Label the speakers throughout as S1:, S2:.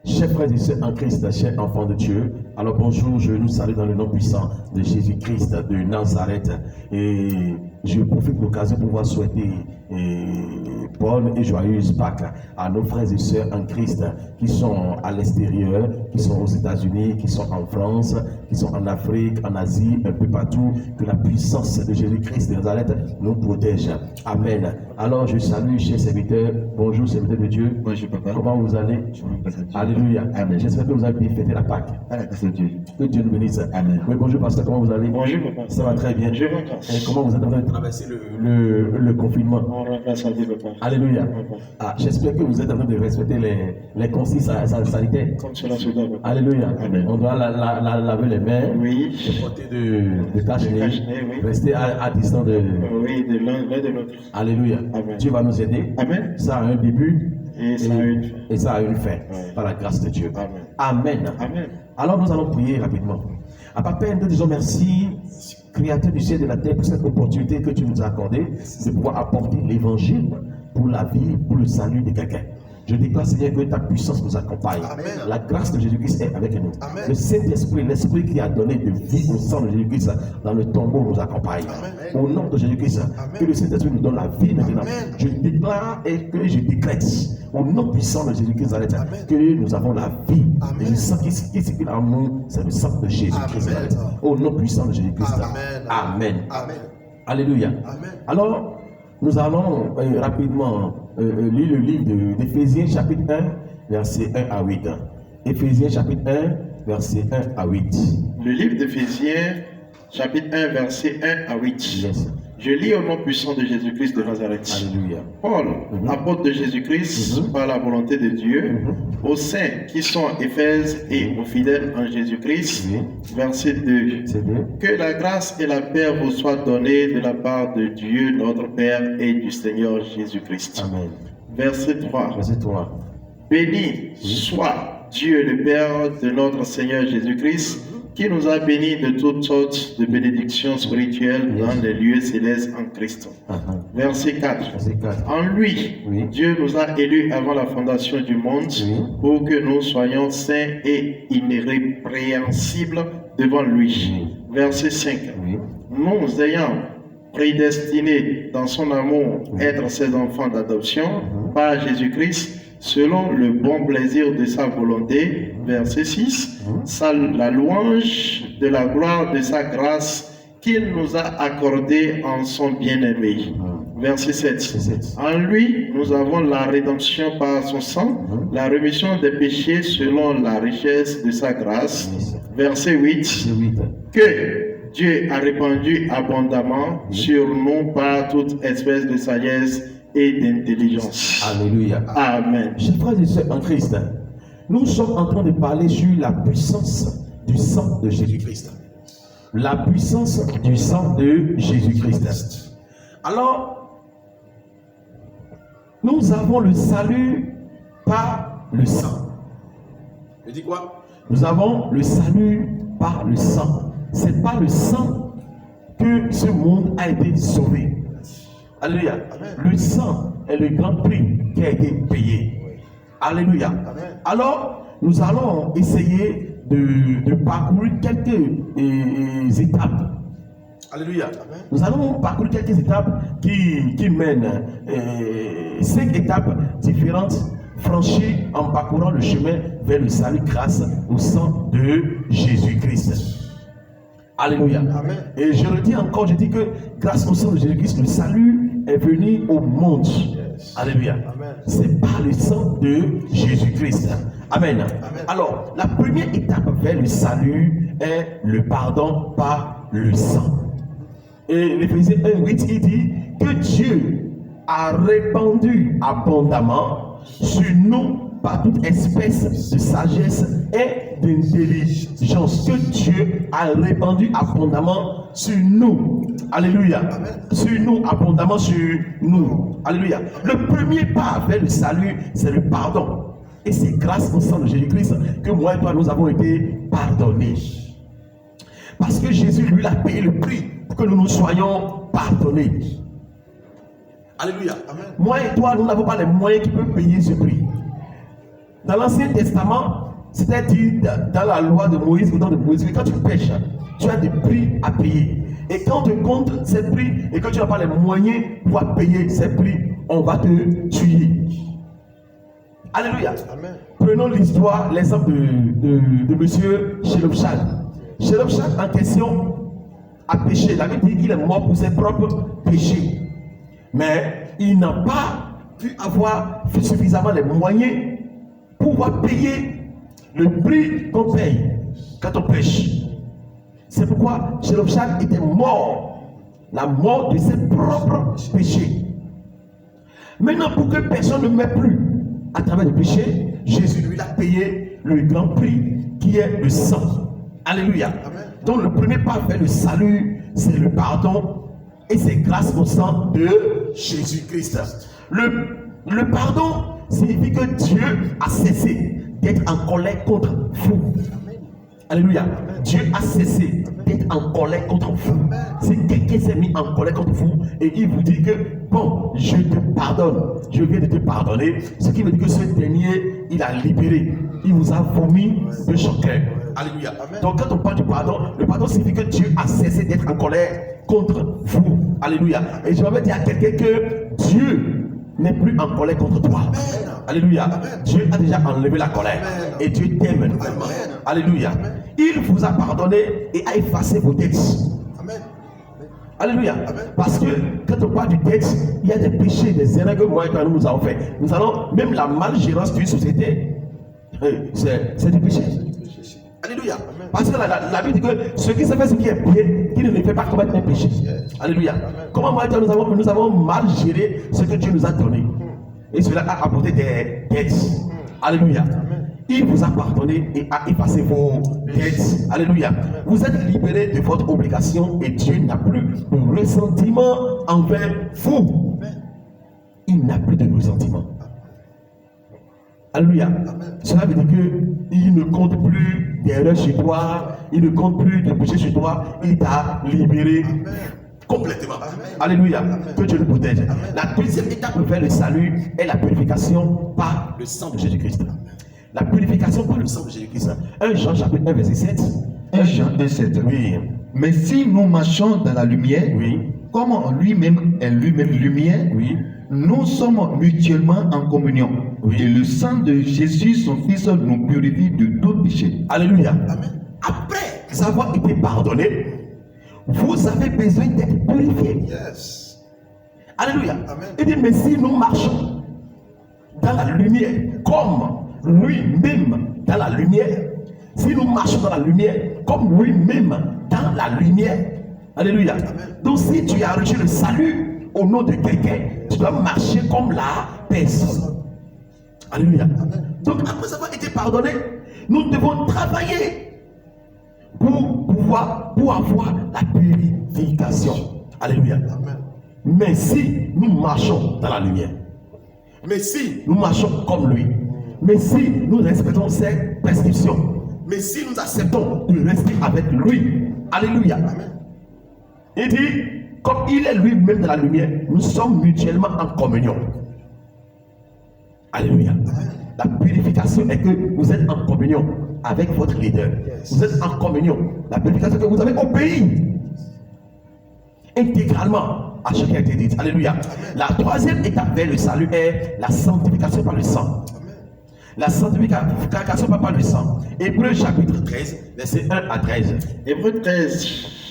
S1: Chers frères et sœurs en Christ, chers enfants de Dieu, alors bonjour, je nous salue dans le nom puissant de Jésus-Christ de Nazareth. Et je profite de l'occasion pour pouvoir souhaiter bonne et joyeuse Pâques à nos frères et sœurs en Christ qui sont à l'extérieur, qui sont aux États-Unis, qui sont en France, qui sont en Afrique, en Asie, un peu partout. Que la puissance de Jésus-Christ de Nazareth nous protège. Amen. Alors je salue, chers serviteurs. Bonjour, serviteurs de Dieu.
S2: Bonjour, papa.
S1: Comment vous allez? Alléluia.
S2: Amen.
S1: J'espère que vous avez bien fêté la Pâques.
S2: Dieu.
S1: Que Dieu nous bénisse.
S2: Amen.
S1: Oui, bonjour, pasteur. Comment vous allez?
S2: Bonjour, papa.
S1: Ça va très bien.
S2: Je vais encore.
S1: Et comment vous êtes en train de traverser le confinement?
S2: On remplace à Dieu, papa.
S1: Alléluia.
S2: Papa.
S1: Ah, j'espère que vous êtes en train de respecter les consignes sanitaires.
S2: Comme cela se doit, papa.
S1: Alléluia.
S2: Amen.
S1: On doit laver les mains,
S2: Oui.
S1: porter de cache-nez,
S2: cache-nez, oui.
S1: rester à distance de...
S2: Oui, de l'un de l'autre.
S1: Alléluia.
S2: Amen.
S1: Dieu va nous aider.
S2: Amen.
S1: Ça a un début
S2: Et ça a une fin.
S1: et ça a une fin.
S2: Ouais.
S1: Par la grâce de Dieu.
S2: Amen.
S1: Amen.
S2: Amen.
S1: Alors nous allons prier rapidement. À Papa, nous disons merci, Créateur du ciel et de la terre, pour cette opportunité que tu nous as accordée de pouvoir apporter l'évangile pour la vie, pour le salut de quelqu'un. Je déclare, Seigneur, que ta puissance nous accompagne.
S3: Amen.
S1: La grâce de Jésus-Christ est avec nous.
S3: Amen.
S1: Le Saint-Esprit, l'Esprit qui a donné de vie au sang de Jésus-Christ dans le tombeau nous accompagne.
S3: Amen.
S1: Au nom de Jésus-Christ,
S3: Amen.
S1: que le Saint-Esprit nous donne la vie maintenant.
S3: Amen.
S1: Je déclare et que je décrète au nom puissant de Jésus-Christ
S3: Amen.
S1: que nous avons la vie.
S3: Amen.
S1: Et le sang qui circule en nous, c'est le sang de Jésus-Christ.
S3: Amen.
S1: Au nom puissant de Jésus-Christ.
S3: Amen.
S1: Amen.
S3: Amen.
S1: Alléluia.
S3: Amen.
S1: Alors, nous allons rapidement lire le livre d'Éphésiens chapitre 1, verset 1 à 8. Éphésiens chapitre 1, verset 1 à 8.
S2: Le livre d'Éphésiens, chapitre 1, verset 1 à 8.
S1: Yes.
S2: Je lis au nom puissant de Jésus-Christ de Nazareth.
S1: Alléluia.
S2: Paul,
S1: Mhm.
S2: apôtre de Jésus-Christ,
S1: Mhm.
S2: par la volonté de Dieu, aux saints qui sont à Éphèse et aux fidèles en Jésus-Christ,
S1: Oui.
S2: verset 2.
S1: C'est bien.
S2: Que la grâce et la paix vous soient données de la part de Dieu, notre Père, et du Seigneur Jésus-Christ.
S1: Amen.
S2: Verset 3.
S1: Verset 3.
S2: Béni soit Dieu le Père de notre Seigneur Jésus-Christ, qui nous a bénis de toutes sortes de bénédictions spirituelles dans les lieux célestes en Christ. Verset 4.
S1: Verset 4.
S2: En lui,
S1: Oui.
S2: Dieu nous a élus avant la fondation du monde
S1: Oui.
S2: pour que nous soyons saints et irrépréhensibles devant lui.
S1: Oui.
S2: Verset 5.
S1: Oui.
S2: Nous ayant prédestinés dans son amour être ses enfants d'adoption par Jésus-Christ, selon le bon plaisir de sa volonté. Verset 6. La louange de la gloire de sa grâce qu'il nous a accordée en son bien-aimé. Verset 7.
S1: Verset 7.
S2: En lui, nous avons la rédemption par son sang, la rémission des péchés selon la richesse de sa grâce.
S1: Yes.
S2: Verset 8.
S1: Verset 8.
S2: Que Dieu a répandu abondamment sur nous par toute espèce de sagesse et d'intelligence.
S1: Alléluia.
S2: Amen.
S1: Chers frères et sœurs en Christ, nous sommes en train de parler sur la puissance du sang de Jésus-Christ. La puissance du sang de Jésus-Christ. Alors, nous avons le salut par le sang. Je dis quoi? Nous avons le salut par le sang. C'est par le sang que ce monde a été sauvé. Alléluia. Le sang est le grand prix qui a été payé. Alléluia. Alors, nous allons essayer de parcourir quelques étapes. Alléluia. Nous allons parcourir quelques étapes qui mènent 5 étapes différentes franchies en parcourant le chemin vers le salut grâce au sang de Jésus-Christ. Alléluia.
S3: Amen.
S1: Et je le dis encore, je dis que grâce au sang de Jésus-Christ, le salut est venu au monde. Alléluia.
S3: Amen.
S1: C'est par le sang de Jésus-Christ. Amen. Alors, la première étape vers le salut est le pardon par le sang. Et l'Éphésiens 1:8, il dit que Dieu a répandu abondamment sur nous par toute espèce de sagesse et d'intelligence, que Dieu a répandu abondamment sur nous. Alléluia. Sur nous, abondamment sur nous. Alléluia. Le premier pas vers le salut, c'est le pardon. Et c'est grâce au sang de Jésus-Christ que moi et toi, nous avons été pardonnés. Parce que Jésus, lui, a payé le prix pour que nous nous soyons pardonnés. Alléluia.
S3: Amen.
S1: Moi et toi, nous n'avons pas les moyens qui peuvent payer ce prix. Dans l'Ancien Testament, c'était dit dans la loi de Moïse, au temps de Moïse, que quand tu pêches, tu as des prix à payer. Et quand on te compte ces prix et que tu n'as pas les moyens pour pouvoir payer ces prix, on va te tuer. Alléluia.
S3: Amen.
S1: Prenons l'histoire, l'exemple de monsieur Shelofshad. Shelofshad en question a péché. La Bible dit qu'il est mort pour ses propres péchés. Mais il n'a pas pu avoir suffisamment les moyens pour pouvoir payer le prix qu'on paye quand on pêche. C'est pourquoi Shelofshad était mort, la mort de ses propres péchés. Maintenant, pour que personne ne meure plus à travers le péché, Jésus lui a payé le grand prix qui est le sang. Alléluia.
S3: Amen.
S1: Donc le premier pas vers le salut, c'est le pardon et c'est grâce au sang de Jésus-Christ. Le pardon signifie que Dieu a cessé d'être en colère contre vous. Alléluia. Dieu a cessé d'être en colère contre vous. C'est quelqu'un qui s'est mis en colère contre vous et il vous dit que bon, je te pardonne. Je viens de te pardonner. Ce qui veut dire que ce dernier, il a libéré. Il vous a vomi de son cœur. Alléluia. Donc quand on parle du pardon, le pardon signifie que Dieu a cessé d'être en colère contre vous. Alléluia. Et je vais dire à quelqu'un que Dieu n'est plus en colère contre toi. Alléluia. Dieu a déjà enlevé la colère. Et Dieu t'aime nouvellement. Alléluia. Il vous a pardonné et a effacé vos dettes.
S3: Amen.
S1: Alléluia. Parce que quand on parle du dette, il y a des péchés, des erreurs que moi et toi nous avons fait. Nous allons, même la malgérance d'une société, c'est du péché. Alléluia. Parce que la Bible dit que ce qui se fait, ce qui est bien, qui ne le fait pas commettre un péché. Alléluia. Comment moi et toi nous avons mal géré ce que Dieu nous a donné. Et cela a apporté des dettes. Alléluia. Il vous a pardonné et a effacé vos dettes. Alléluia. Vous êtes libérés de votre obligation et Dieu n'a plus de ressentiment envers vous. Il n'a plus de ressentiment. Alléluia. Cela veut dire qu'il ne compte plus d'erreurs chez toi, il ne compte plus de péché chez toi, il t'a libéré complètement. Alléluia. Que Dieu le protège. La deuxième étape vers le salut est la purification par le sang de Jésus-Christ. La purification par le sang de Jésus-Christ. 1 Jean chapitre 1 verset 7.
S4: 1 Jean 1,7.
S1: Oui.
S4: Mais si nous marchons dans la lumière,
S1: Oui.
S4: comme lui-même est lui-même lumière,
S1: Oui.
S4: nous sommes mutuellement en communion.
S1: Oui.
S4: Et le sang de Jésus, son Fils, nous purifie de tout péché.
S1: Alléluia. Après avoir été pardonné, vous avez besoin d'être purifié.
S3: Yes.
S1: Alléluia.
S3: Amen.
S1: Il dit, mais si nous marchons dans la lumière, comme lui-même dans la lumière, si nous marchons dans la lumière, comme lui-même dans la lumière, alléluia. Donc si tu as reçu le salut au nom de quelqu'un, tu dois marcher comme la personne. Alléluia. Donc après avoir été pardonné, nous devons travailler pour avoir la purification. Alléluia. Mais si nous marchons dans la lumière, mais si nous marchons comme lui, mais si nous respectons ses prescriptions, mais si nous acceptons de rester avec lui, alléluia. Il dit, comme il est lui-même dans la lumière, nous sommes mutuellement en communion. Alléluia. La purification est que vous êtes en communion avec votre leader. Vous êtes en communion. La purification est que vous avez obéi intégralement à ce qui a été dit. Alléluia. La troisième étape vers le salut est la sanctification par le sang. La sanctification par le sang. Hébreux chapitre 13, verset 1 à 13.
S2: Hébreux 13,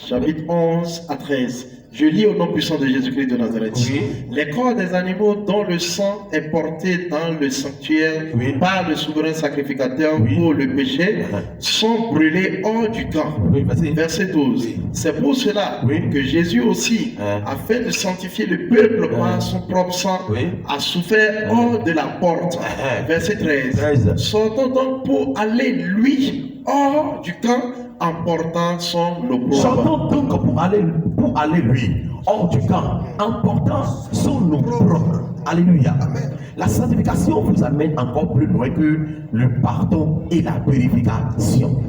S2: chapitre 11 à 13. Je lis au nom puissant de Jésus-Christ de Nazareth.
S1: Oui.
S2: Les corps des animaux dont le sang est porté dans le sanctuaire
S1: Oui.
S2: par le souverain sacrificateur
S1: Oui.
S2: pour le péché sont brûlés hors du camp.
S1: Oui, vas-y.
S2: Verset 12.
S1: Oui.
S2: C'est pour cela
S1: Oui.
S2: que Jésus aussi, afin de sanctifier le peuple par son propre sang,
S1: Oui.
S2: a souffert hors de la porte. Verset 13.
S1: 13.
S2: Sortons donc pour aller lui hors du camp en portant son opprobre.
S1: Sortons donc pour aller lui hors du camp en portant son opprobre. Alléluia. La sanctification vous amène encore plus loin que le pardon et la purification.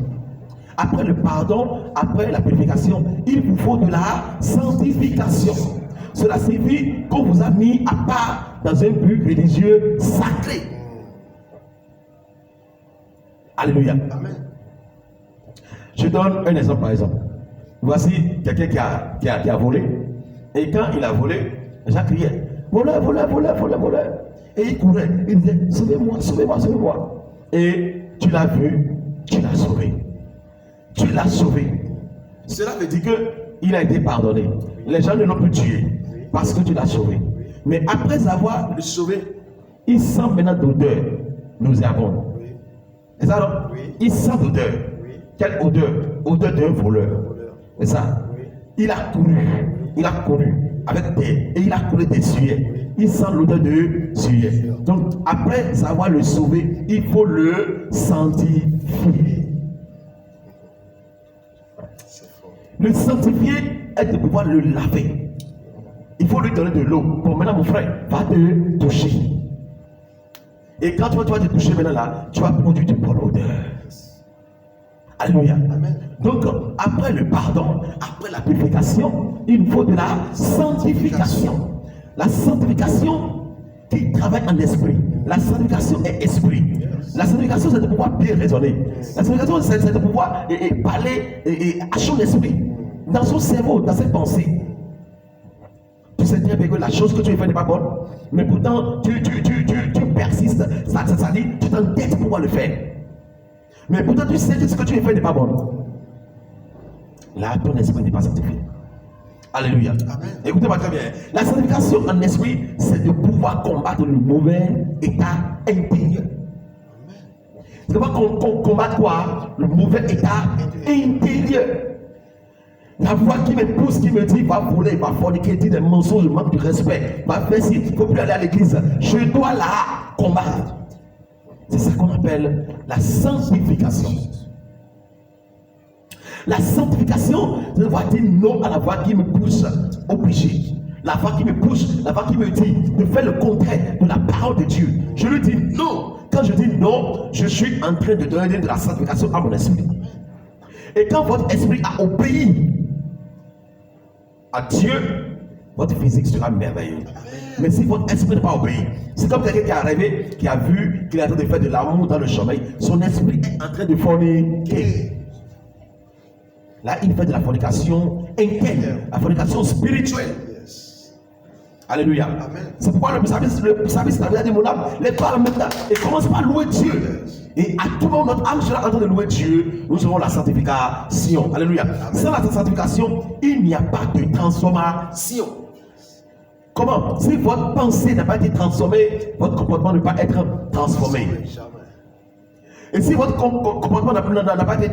S1: Après le pardon, après la purification, il vous faut de la sanctification. Cela signifie qu'on vous a mis à part dans un but religieux sacré. Alléluia.
S2: Amen.
S1: Je donne un exemple par exemple. Voici quelqu'un qui a volé. Et quand il a volé, les gens criaient voleur, voleur, voleur, voleur, voleur. Et il courait. Il disait sauvez-moi, sauvez-moi, sauvez-moi. Et tu l'as vu, tu l'as sauvé. Tu l'as sauvé. Cela veut dire qu'il a été pardonné. Les gens ne l'ont plus tué parce que tu l'as sauvé. Mais après avoir le sauvé, il sent maintenant d'odeur nauséabonde. C'est ça non? Il sent d'odeur. Quelle odeur? Odeur d'un voleur. C'est ça. Il a couru avec et il a couru des sujets. Il sent l'odeur de sujet. Donc après avoir le sauvé, il faut le sanctifier. Le sanctifier est de pouvoir le laver. Il faut lui donner de l'eau. Bon, maintenant mon frère, va te toucher. Et quand tu vas te toucher maintenant là, tu vas produire une bonne odeur. Alléluia. Amen. Donc, après le pardon, après la purification, il faut de la sanctification. La sanctification qui travaille en esprit. La sanctification est esprit. La sanctification, c'est de pouvoir bien raisonner. La sanctification, c'est de pouvoir parler à son esprit, dans son cerveau, dans ses pensées. Tu sais très bien que la chose que tu fais n'est pas bonne, mais pourtant, tu persistes. Ça dit, tu t'entêtes pour pouvoir le faire. Mais pourtant, tu sais que ce que tu fais n'est pas bon. Là, ton esprit n'est pas sanctifié. Alléluia. Amen. Écoutez-moi très bien. La sanctification en esprit, c'est de pouvoir combattre le mauvais état intérieur. C'est de pouvoir combattre quoi? Le mauvais état intérieur. La voix qui me pousse, qui me dit, va voler, va forniquer, dire des mensonges, manque de respect, va faire ci, il ne faut plus aller à l'église. Je dois la combattre. C'est ça qu'on appelle la sanctification. La sanctification, c'est de pouvoir dire non à la voix qui me pousse au péché. La voix qui me pousse, la voix qui me dit de faire le contraire de la parole de Dieu. Je lui dis non. Quand je dis non, je suis en train de donner de la sanctification à mon esprit. Et quand votre esprit a obéi à Dieu, votre physique sera merveilleuse. Mais si votre esprit n'a pas obéi, c'est comme quelqu'un qui est arrivé, qui a vu qu'il est en train de faire de l'amour dans le sommeil. Son esprit est en train de forniquer. Là, il fait de la fornication interne, la fornication spirituelle. Alléluia. C'est pourquoi le service a dit mon âme, les paroles maintenant, et commence par louer Dieu. Et à tout moment, notre âme sera en train de louer Dieu. Nous aurons la sanctification. Alléluia. Sans la sanctification, il n'y a pas de transformation. Comment? Si votre pensée n'a pas été transformée, votre comportement ne peut pas être transformé. Et si votre comportement n'a pas été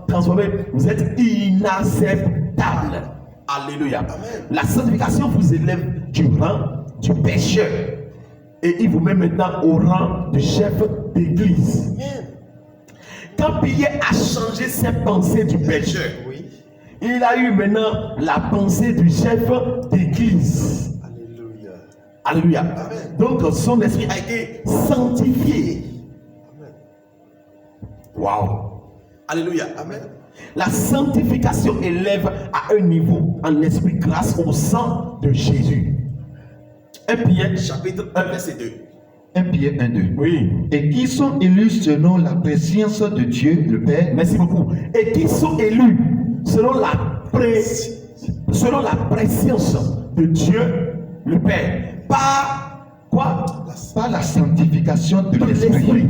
S1: transformé, vous êtes inacceptable. Alléluia. Amen. La sanctification vous élève du rang du pécheur. Et il vous met maintenant au rang de chef d'église. Quand Pierre a changé ses pensées du pécheur, il a eu maintenant la pensée du chef d'église. Alléluia. Alléluia. Amen. Donc son esprit a été sanctifié. Waouh. Alléluia. Amen. La sanctification élève à un niveau en esprit grâce au sang de Jésus. 1 Pierre chapitre 1 verset 2.
S4: 1 Pierre 1, 2.
S1: Oui.
S4: Et qui sont élus selon la préscience de Dieu le Père.
S1: Merci beaucoup. Et qui sont élus selon la préscience de Dieu le Père. Par quoi?
S4: Par la sanctification de l'esprit.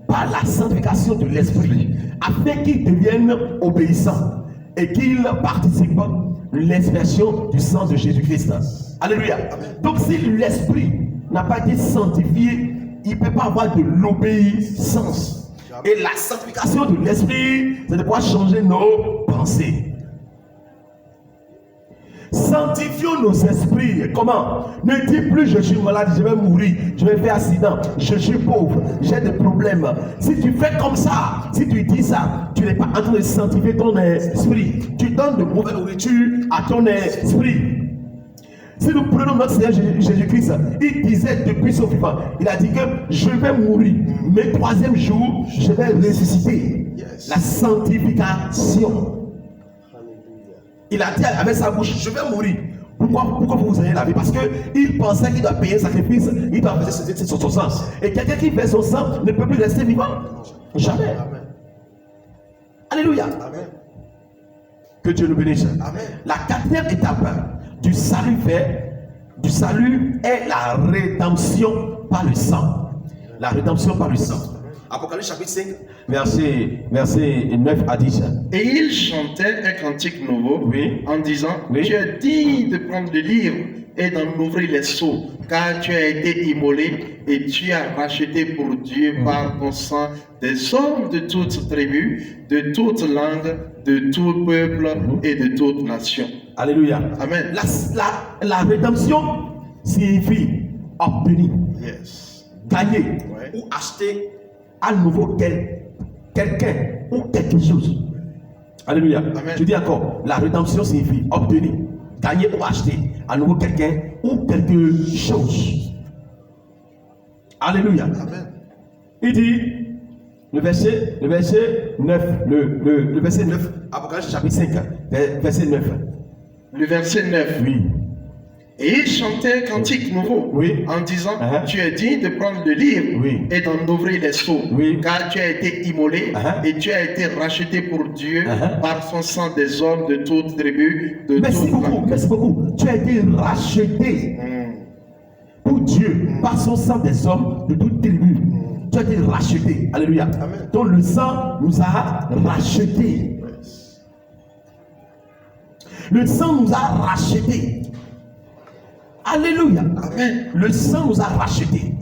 S1: Par la sanctification de l'esprit, afin qu'ils deviennent obéissants et qu'ils participent de l'expression du sang de Jésus-Christ. Alléluia. Donc si l'esprit n'a pas été sanctifié, il ne peut pas avoir de l'obéissance. Et la sanctification de l'esprit, c'est de pouvoir changer nos pensées. Sanctifions nos esprits. Comment? Ne dis plus je suis malade, je vais mourir, je vais faire accident, je suis pauvre, j'ai des problèmes. Si tu fais comme ça, si tu dis ça, tu n'es pas en train de sanctifier ton esprit. Tu donnes de mauvaise nourriture à ton esprit. Si nous prenons notre Seigneur Jésus-Christ, il disait depuis son vivant, il a dit que je vais mourir, mais troisième jour, je vais ressusciter. La sanctification. Il a dit avec sa bouche, je vais mourir. Pourquoi vous allez laver? Parce qu'il pensait qu'il doit payer un sacrifice, il doit verser son sang. Et quelqu'un qui verse son sang ne peut plus rester vivant. Jamais.
S2: Amen.
S1: Alléluia.
S2: Amen.
S1: Que Dieu nous bénisse.
S2: Amen.
S1: La quatrième étape du salut est la rédemption par le sang. La rédemption par le sang. Apocalypse chapitre 5, verset 9 à 10.
S2: Et il chantait un cantique nouveau
S1: Oui.
S2: en disant,
S1: Oui.
S2: tu es digne de prendre le livre et d'en ouvrir les sceaux, car tu as été immolé et tu as racheté pour Dieu par ton sang des hommes de toutes tribus, de toutes langues, de tout peuple et de toute nation.
S1: Alléluia.
S2: Amen.
S1: La rédemption signifie obtenir,
S2: Yes.
S1: gagner
S2: Ouais.
S1: ou acheter à nouveau quelqu'un ou quelque chose. Alléluia.
S2: Amen.
S1: Je dis encore, la rédemption signifie obtenir, gagner ou acheter à nouveau quelqu'un ou quelque chose. Alléluia.
S2: Amen.
S1: Il dit, le verset 9, le verset 9, Apocalypse chapitre 5, verset 9.
S2: Le verset 9.
S1: Oui.
S2: Et il chantait un cantique nouveau
S1: Oui.
S2: en disant,
S1: Uh-huh.
S2: tu es digne de prendre le livre
S1: Oui.
S2: et d'en ouvrir les sceaux,
S1: Oui.
S2: car tu as été immolé
S1: Uh-huh.
S2: et tu as été racheté pour Dieu
S1: Uh-huh.
S2: par son sang des hommes de toutes tribus, de
S1: Merci
S2: toutes
S1: beaucoup,
S2: langues.
S1: merci beaucoup. Tu as été racheté pour Dieu par son sang des hommes de toute tribu. Tu as été racheté. Alléluia.
S2: Amen.
S1: Donc le sang nous a rachetés. Le sang nous a rachetés. Alléluia.
S2: Amen.
S1: Le sang nous a rachetés.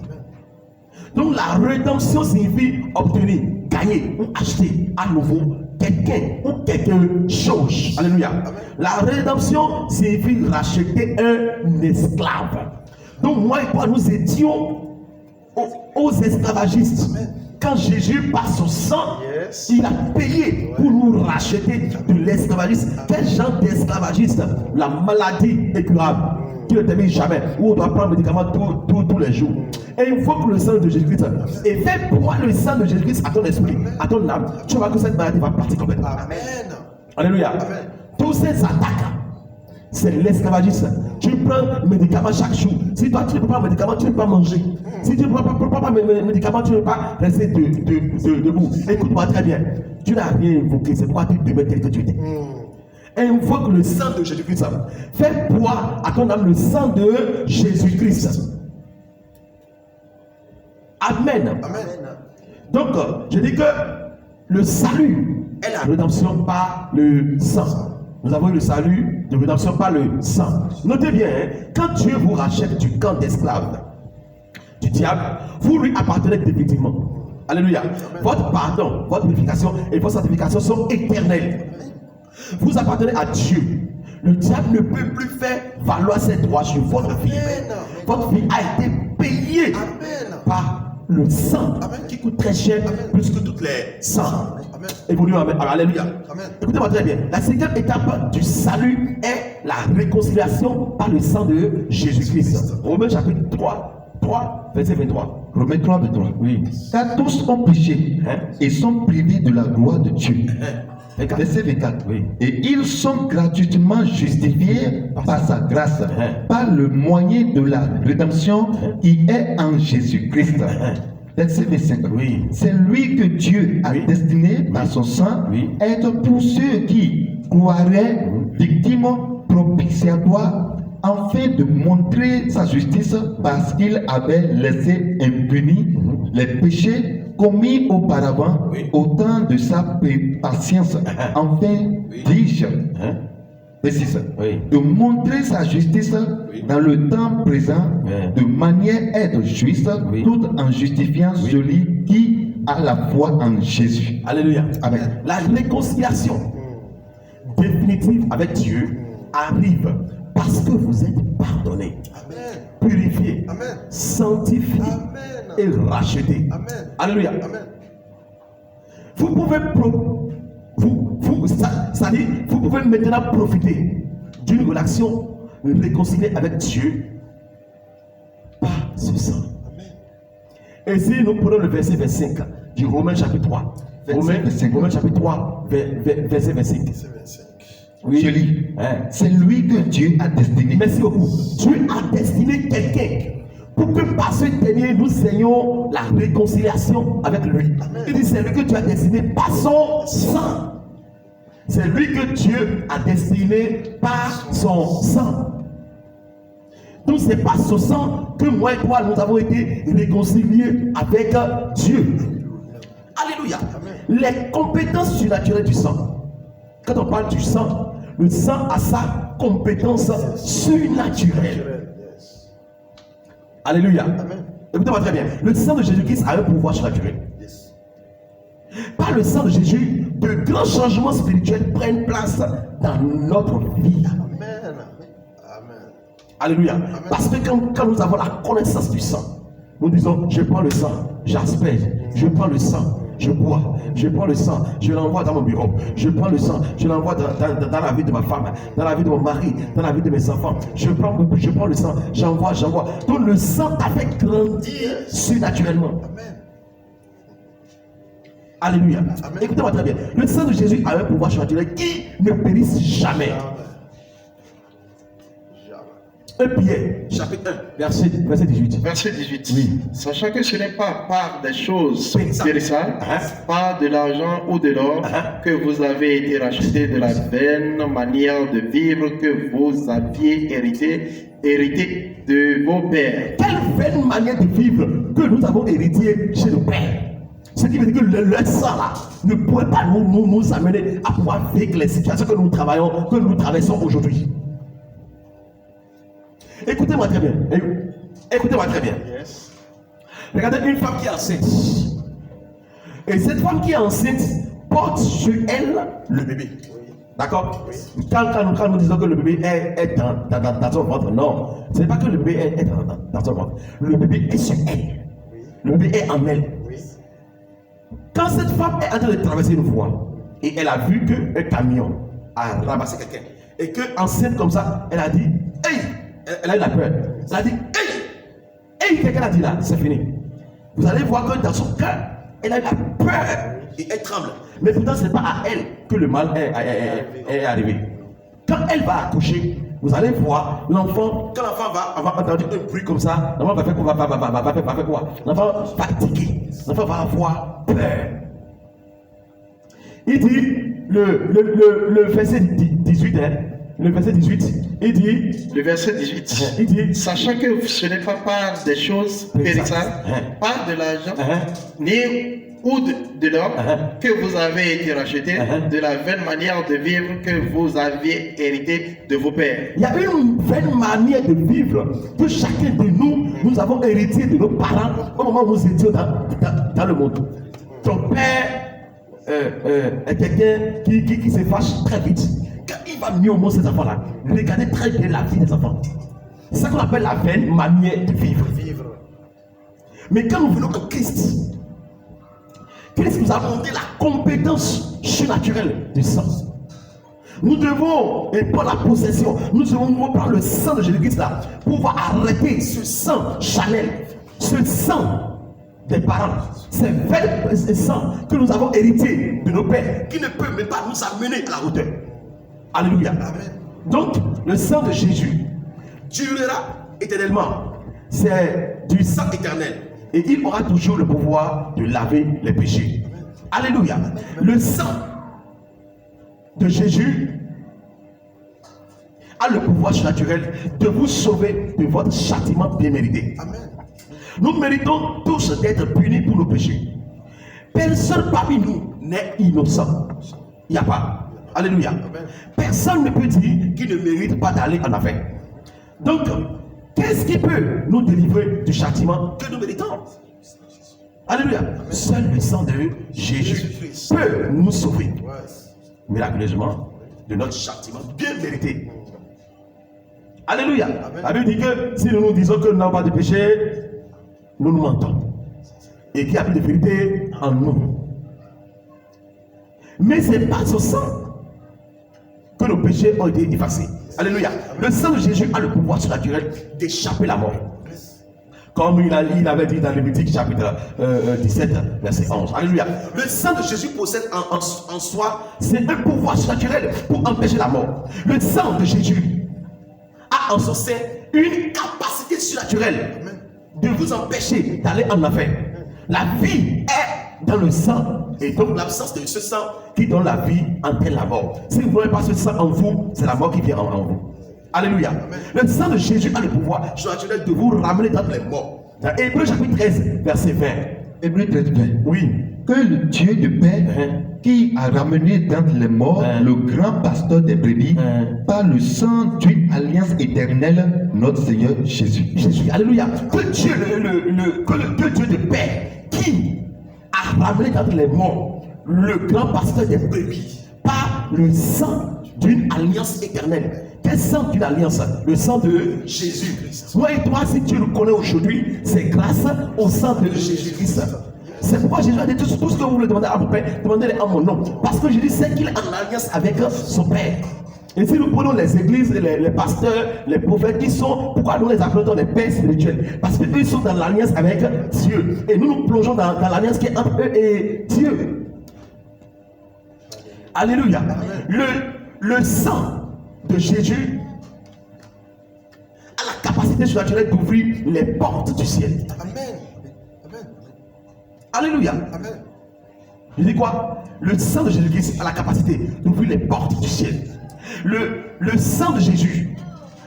S1: Donc la rédemption signifie obtenir, gagner ou acheter à nouveau quelqu'un ou quelque chose. Alléluia. La rédemption signifie racheter un esclave. Donc moi et toi, nous étions aux esclavagistes. Quand Jésus, par son sang,
S2: Yes.
S1: il a payé pour nous racheter de l'esclavagisme. Quel genre d'esclavagiste? La maladie incurable qui ne termine jamais, où on doit prendre des médicaments tous les jours. Et il faut que le sang de Jésus-Christ et fait pour le sang de Jésus-Christ à ton esprit, à ton âme, tu vas voir que cette maladie va partir complètement.
S2: Amen.
S1: Alléluia. Tous ces attaques, c'est l'esclavagisme. Tu prends un médicament chaque jour. Si toi tu ne prends pas un médicament, tu ne peux pas manger. Si tu ne prends pas un médicament, tu ne peux pas rester debout. Écoute-moi très bien. Tu n'as rien invoqué, c'est pourquoi tu demeures tel que tu étais. Invoque le sang de Jésus-Christ. Fais boire à ton âme le sang de Jésus-Christ. Amen.
S2: Amen.
S1: Donc, je dis que le salut est la rédemption par le sang. Nous avons eu le salut de rédemption par le sang. Notez bien, hein, quand Dieu vous rachète du camp d'esclaves, du diable, vous lui appartenez définitivement. Alléluia. Votre pardon, votre purification et votre sanctification sont éternelles. Vous appartenez à Dieu. Le diable ne peut plus faire valoir ses droits sur votre vie. Votre vie a été payée par le sang qui coûte très cher, plus que toutes les sangs. Évoluons. Alléluia. Écoutez-moi très bien. La cinquième étape du salut est la réconciliation par le sang de Jésus-Christ. Romains chapitre 3, verset 23.
S4: Romains 3, 23.
S1: Oui.
S4: Car tous ont péché
S1: Hein?
S4: et sont privés de la gloire de Dieu. Verset 24.
S1: Oui.
S4: Et ils sont gratuitement justifiés par sa grâce, par le moyen de la rédemption qui est en Jésus-Christ. Verset 25.
S1: Oui.
S4: C'est lui que Dieu a
S1: Oui.
S4: destiné par son sang
S1: Oui.
S4: être pour ceux qui croiraient victimes propitiatoires, afin de montrer sa justice parce qu'il avait laissé impunis les péchés commis auparavant
S1: Oui.
S4: au temps de sa patience. Enfin, dis-je,
S1: Hein?
S4: précise,
S1: Oui.
S4: de montrer sa justice dans le temps présent,
S1: Oui.
S4: de manière à être juste,
S1: Oui.
S4: tout en justifiant celui qui a la foi en Jésus.
S1: Alléluia.
S4: Amen.
S1: La réconciliation définitive avec Dieu arrive parce que vous êtes pardonnés, purifiés, sanctifiés et rachetés. Alléluia. Vous pouvez vous pouvez maintenant profiter d'une relation réconciliée avec Dieu par ce sang. Et si nous prenons le verset 25 du Romains chapitre 3, Romains chapitre 3, verset 25. Oui.
S4: Je lis.
S1: Hein.
S4: C'est lui que Dieu a destiné.
S1: Merci beaucoup. Dieu a destiné quelqu'un pour que par ce dernier, nous ayons la réconciliation avec lui. Il dit, c'est lui que Dieu a destiné par son sang. C'est lui que Dieu a destiné par son sang. Donc c'est par ce sang que moi et toi, nous avons été réconciliés avec Dieu. Alléluia. Les compétences surnaturelles du sang. Quand on parle du sang, le sang a sa compétence surnaturelle. Alléluia. Écoutez-moi très bien. Le sang de Jésus-Christ a un pouvoir surnaturel. Par le sang de Jésus, de grands changements spirituels prennent place dans notre vie.
S3: Amen.
S1: Alléluia. Parce que quand nous avons la connaissance du sang, nous disons, je prends le sang, j'aspecte, je prends le sang, je bois, je prends le sang, je l'envoie dans mon bureau, je prends le sang, je l'envoie dans la vie de ma femme, dans la vie de mon mari, dans la vie de mes enfants, je prends le sang, j'envoie. Donc le sang a fait grandir surnaturellement. Alléluia. Écoutez-moi très bien. Le sang de Jésus a un pouvoir surnaturel qui ne périsse jamais. 1 Pierre, chapitre 1, verset 18.
S2: Verset 18.
S1: Oui.
S2: Sachant que ce n'est pas par des choses
S1: Périssables.
S2: périssables, par de l'argent ou de l'or, que vous avez été rachetés de la vaine manière de vivre que vous aviez hérité de vos pères.
S1: Quelle vaine manière de vivre que nous avons hérité chez nos pères. Ce qui veut dire que le sang là ne pourrait pas nous amener à pouvoir vivre les situations que nous traversons aujourd'hui. Écoutez-moi très bien. Écoutez-moi très bien.
S2: Yes.
S1: Regardez une femme qui est enceinte. Et cette femme qui est enceinte porte sur elle le bébé. D'accord? Quand nous disons que le bébé est dans son ventre, non. Ce n'est pas que le bébé est dans son ventre. Le bébé est sur elle. Le bébé est en elle. Quand cette femme est en train de traverser une voie et elle a vu qu'un camion a ramassé quelqu'un et qu'enceinte comme ça, elle a dit, hey! Elle a eu la peur. Elle a dit, hey! Hey! Quelqu'un a dit là, c'est fini. Vous allez voir que dans son cœur, elle a eu la peur et elle tremble. Mais pourtant, ce n'est pas à elle que le mal est arrivé. Quand elle va accoucher, vous allez voir l'enfant, quand l'enfant va avoir entendu un bruit comme ça, l'enfant va faire quoi? Va faire quoi? L'enfant va tiquer. L'enfant va avoir peur. Il dit, le verset 18, le verset 18, il dit,
S2: Le verset 18.
S1: il dit,
S2: Sachant que ce n'est pas par des choses périssables, pas de l'argent, ni ou de l'or, que vous avez été rachetés de la vaine manière de vivre que vous aviez hérité de vos pères.
S1: il y a une vaine manière de vivre que chacun de nous avons hérité de nos parents au moment où nous étions dans le monde. Ton père est quelqu'un qui se fâche très vite. Quand il va mieux au monde, ces enfants-là, regardez très bien la vie des enfants. C'est ça qu'on appelle la vaine manière de vivre. Mais quand nous venons au Christ, Christ nous a montré la compétence surnaturelle du sang. Nous devons, et par la possession, nous devons prendre le sang de Jésus-Christ là, pour pouvoir arrêter ce sang charnel, ce sang des parents, ce sang que nous avons hérité de nos pères, qui ne peut même pas nous amener à la hauteur. Alléluia. Donc, le sang de Jésus durera éternellement. C'est du sang éternel. Et il aura toujours le pouvoir de laver les péchés. Alléluia. Le sang de Jésus a le pouvoir surnaturel de vous sauver de votre châtiment bien mérité. Nous méritons tous d'être punis pour nos péchés. Personne parmi nous n'est innocent. Il n'y a pas. Alléluia. Personne ne peut dire qu'il ne mérite pas d'aller en enfer. Donc, qu'est-ce qui peut nous délivrer du châtiment que nous méritons? Alléluia. Seul le sang de Jésus peut nous sauver miraculeusement de notre châtiment bien mérité. Alléluia. La Bible dit que si nous disons que nous n'avons pas de péché, nous nous mentons. Et qu'il y a plus de vérité en nous. Mais ce n'est pas ce sang que nos péchés ont été effacés. Alléluia. Le sang de Jésus a le pouvoir surnaturel d'échapper la mort. Comme il avait dit dans Lévitique chapitre 17, verset 11. Alléluia. Le sang de Jésus possède en soi, c'est un pouvoir surnaturel pour empêcher la mort. Le sang de Jésus a en son sein une capacité surnaturelle de vous empêcher d'aller en enfer. La vie est dans le sang. Et donc l'absence de ce sang qui donne la vie entraîne la mort. Si vous n'avez pas ce sang en vous, c'est la mort qui vient en vous. Alléluia. Le sang de Jésus a le pouvoir surnaturel de vous ramener dans les morts. Dans Hébreux chapitre 13, verset 20.
S4: Hébreux 13, 20.
S1: Oui.
S4: Que le Dieu de paix, qui a ramené d'entre les morts le grand pasteur des brebis, par le sang d'une alliance éternelle, notre Seigneur Jésus.
S1: Jésus. Alléluia. Que Dieu, que Dieu de paix, qui a ramené d'entre les morts le grand pasteur des brebis, par le sang d'une alliance éternelle. Quel sang d'une alliance? Le sang de Jésus-Christ. Moi et toi, si Dieu nous connaît aujourd'hui, c'est grâce au sang de Jésus-Christ. C'est pourquoi Jésus a dit tout ce que vous voulez demander à mon Père, demandez-le en mon nom. Parce que Jésus sait qu'il est en alliance avec son Père. Et si nous prenons les églises, les pasteurs, les prophètes, qui sont, pourquoi nous les appelons les pères spirituels? Parce qu'eux sont dans l'alliance avec Dieu. Et nous nous plongeons dans l'alliance qui est entre eux et Dieu. Alléluia. Le sang de Jésus a la capacité surnaturelle d'ouvrir les portes du ciel.
S3: Amen. Amen.
S1: Alléluia.
S3: Amen.
S1: Je dis quoi? Le sang de Jésus-Christ a la capacité d'ouvrir les portes du ciel. Le sang de Jésus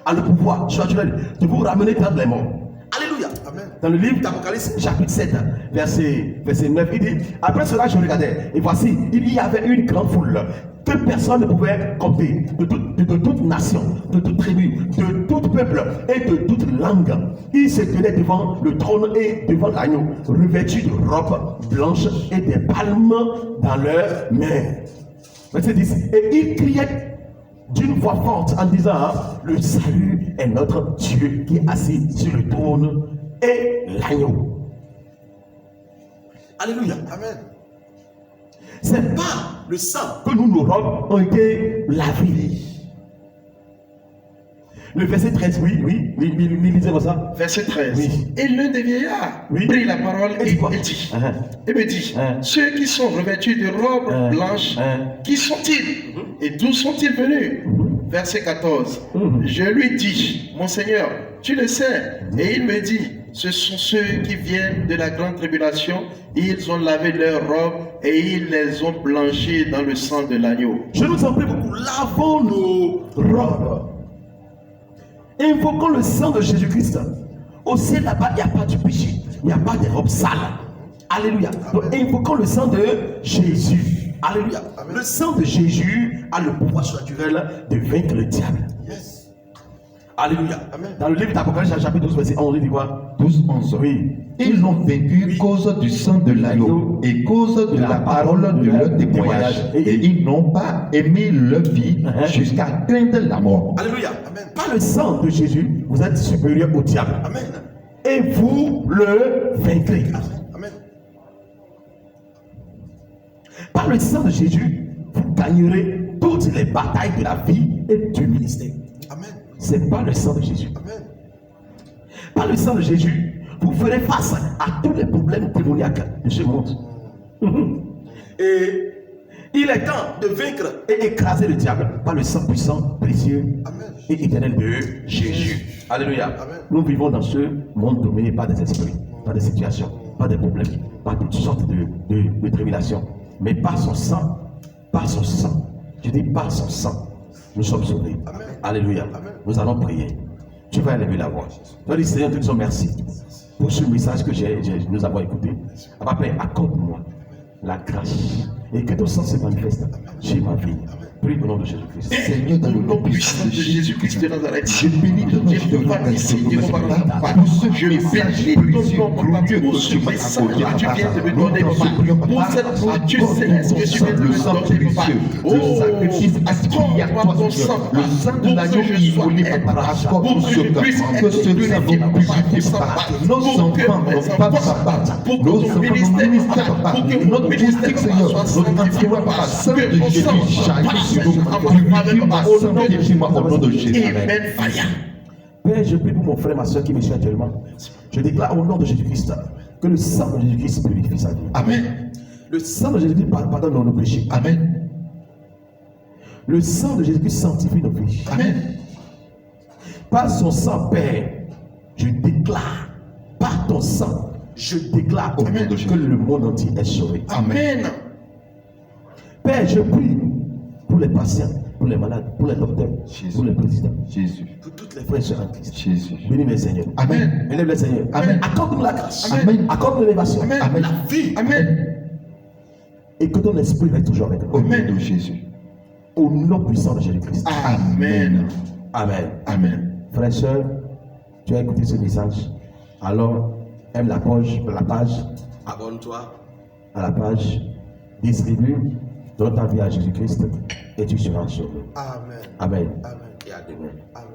S1: a le pouvoir surnaturel de vous ramener dans les morts. Alléluia.
S3: Amen.
S1: Dans le livre d'Apocalypse, chapitre 7, verset 9, il dit: après cela, je regardais, et voici, il y avait une grande foule que personne ne pouvait compter, de toute nation, de toute tribu, de tout peuple et de toute langue. Ils se tenaient devant le trône et devant l'agneau, revêtus de robes blanches et des palmes dans leurs mains. Verset 10. Et ils criaient d'une voix forte en disant: le salut est notre Dieu qui est assis sur le trône et l'agneau. Alléluia.
S3: Amen.
S1: C'est pas le sang que nos robes ont été lavées. Le verset 13, oui, lisez-moi ça.
S2: Verset 13.
S1: Oui.
S2: Et l'un des vieillards prit la parole et dit, et me dit, ceux qui sont revêtus de robes blanches, qui sont-ils et d'où sont-ils venus? Verset 14. Je lui dis, mon Seigneur, tu le sais. Et il me dit, ce sont ceux qui viennent de la grande tribulation. Ils ont lavé leurs robes et ils les ont blanchies dans le sang de l'agneau.
S1: Je nous en prie beaucoup, lavons nos robes. Invoquons le sang de Jésus-Christ. Au ciel là-bas, il n'y a pas de péché. Il n'y a pas de robes sales. Alléluia. Donc invoquons le sang de Jésus. Alléluia. Amen. Le sang de Jésus a le pouvoir surnaturel de vaincre le diable.
S3: Yes.
S1: Alléluia.
S3: Amen.
S1: Dans le livre d'Apocalypse, chapitre 12, verset 11, il dit quoi?
S4: 12, 11.
S1: Oui.
S4: Ils l'ont vaincu cause du sang de l'agneau et cause de la parole de leur témoignage. Et ils n'ont pas aimé leur vie jusqu'à craindre la mort.
S1: Alléluia.
S3: Amen.
S1: Par le sang de Jésus, vous êtes supérieur au diable.
S3: Amen.
S1: Et vous le vaincrez.
S3: Amen.
S1: Par le sang de Jésus, vous gagnerez toutes les batailles de la vie et du ministère.
S3: Amen.
S1: C'est par le sang de Jésus.
S3: Amen.
S1: Par le sang de Jésus, vous ferez face à tous les problèmes démoniaques de ce monde. Et il est temps de vaincre et écraser le diable par le sang puissant, précieux
S3: Amen.
S1: et éternel de Jésus. Alléluia.
S3: Amen.
S1: Nous vivons dans ce monde dominé par des esprits, par des situations, par des problèmes, par toutes sortes de tribulations. Mais par son sang, je dis par son sang, nous sommes sauvés.
S3: Amen.
S1: Alléluia.
S3: Amen.
S1: Nous allons prier. Tu vas élever la voix. Tu vas dire: Seigneur, nous te disons merci pour ce message que nous avons écouté. Papa, accorde-moi la grâce et que ton sang se manifeste chez ma vie. Prie au nom de Jésus-Christ.
S4: Seigneur, dans le nom puissant de
S2: Jésus-Christ de Nazareth,
S4: je bénis ton nom, je
S2: Jéhovah Nissi, Jéhovah Rapha,
S4: pour ce
S2: je
S4: message
S2: bénis ton
S4: précieux,
S2: nom, papa,
S4: glorieux
S2: pour
S4: que
S2: ce
S4: tu m'as
S2: message
S4: accordé,
S2: que tu
S4: papa.
S2: viens de me
S4: Nous
S2: donner,
S4: t'en supplions,
S2: papa, pour
S4: papa,
S2: cette nourriture
S4: accorde
S2: céleste que tu viens de
S4: le
S2: me
S4: sang
S2: donner, papa.
S4: précieux, le sacrifice aspiratoire, le sang de l'agneau immolé, papa, accorde pour ce cœur, que ce sang nous purifie, papa. Nos enfants, nos pas, papa, nos enfants, nos ministères, papa, notre politique, Seigneur, notre entourage, papa, sang de Jésus, jaillit sur nous, purifie-moi, sanctifie-moi au nom de Jésus.
S2: Amen.
S1: Père, je prie pour mon frère, ma soeur qui me suit actuellement. Je déclare au nom de Jésus-Christ que le sang de Jésus-Christ purifie sa vie.
S4: Amen.
S1: Le sang de Jésus-Christ pardonne nos péchés.
S4: Amen.
S1: Le sang de Jésus-Christ sanctifie nos vies.
S4: Amen.
S1: Par son sang, Père, je déclare, par ton sang, je déclare
S4: Au nom de
S1: que
S4: Jésus.
S1: le monde entier est sauvé.
S2: Amen.
S1: Père, je prie pour les patients, pour les malades, pour les docteurs,
S4: Jésus.
S1: pour les présidents,
S4: Jésus.
S1: pour toutes les frères et sœurs en Christ.
S4: Jésus.
S1: Bénis les Seigneurs.
S4: Amen.
S1: Élève les Seigneurs.
S4: Amen.
S1: Accorde-nous la grâce.
S4: Amen.
S1: Accorde-nous l'élévation.
S2: Amen.
S4: Amen.
S1: La vie.
S2: Amen.
S1: Et que ton esprit reste toujours avec nous.
S4: Au nom de Jésus.
S1: Au nom puissant de Jésus-Christ.
S4: Amen.
S1: Amen.
S4: Amen.
S1: Frères et sœurs, tu as écouté ce message. Alors, aime la page, abonne-toi à la page, distribue, donne ta vie à Jésus-Christ et tu seras sauvé.
S2: Amen.
S1: Amen.
S2: Amen.
S1: Et à demain.
S2: Amen.